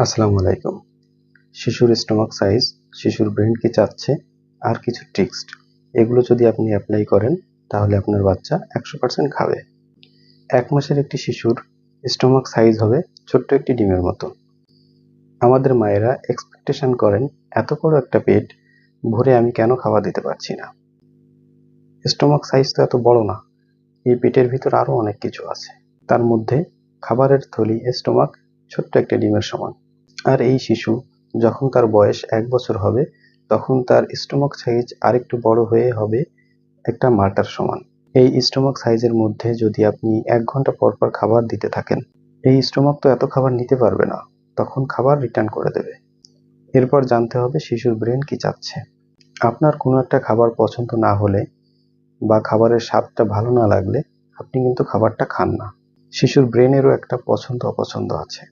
আসসালামু আলাইকুম। শিশুর স্টমাক সাইজ, শিশুর ব্রেন কি চাচ্ছে, আর কিছু ট্রিক্স এগুলো যদি আপনি অ্যাপ্লাই করেন তাহলে আপনার বাচ্চা 100% খাবে। 1 মাসের একটি শিশুর স্টমাক সাইজ হবে ছোট্ট একটি ডিমের মতো। আমাদের মায়েরা এক্সপেকটেশন করেন এত বড় একটা পেট ভরে আমি কেন খাবার দিতে পারছি না। স্টমাক সাইজ তো এত বড় না, এই পেটের ভিতর আরো অনেক কিছু আছে। তার মধ্যে খাবারের থলি স্টমাক ছোট্ট একটা ডিমের সমান। আর এই শিশু যখন তার বয়স 1 বছর হবে তখন তার স্টমাক সাইজ আরেকটু বড় হয়ে হবে একটা মার্টার সমান। এই স্টমাক সাইজের মধ্যে যদি আপনি 1 ঘন্টা পর পর খাবার দিতে থাকেন, এই স্টমাক তো এত খাবার নিতে পারবে না, তখন খাবার রিটার্ন করে দেবে। এরপর জানতে হবে শিশুর ব্রেন কি চাচ্ছে। আপনার কোনো একটা খাবার পছন্দ না হলে বা খাবারের স্বাদটা ভালো না লাগলে আপনি কিন্তু খাবারটা খান না। শিশুর ব্রেনেরও একটা পছন্দ অপছন্দ আছে।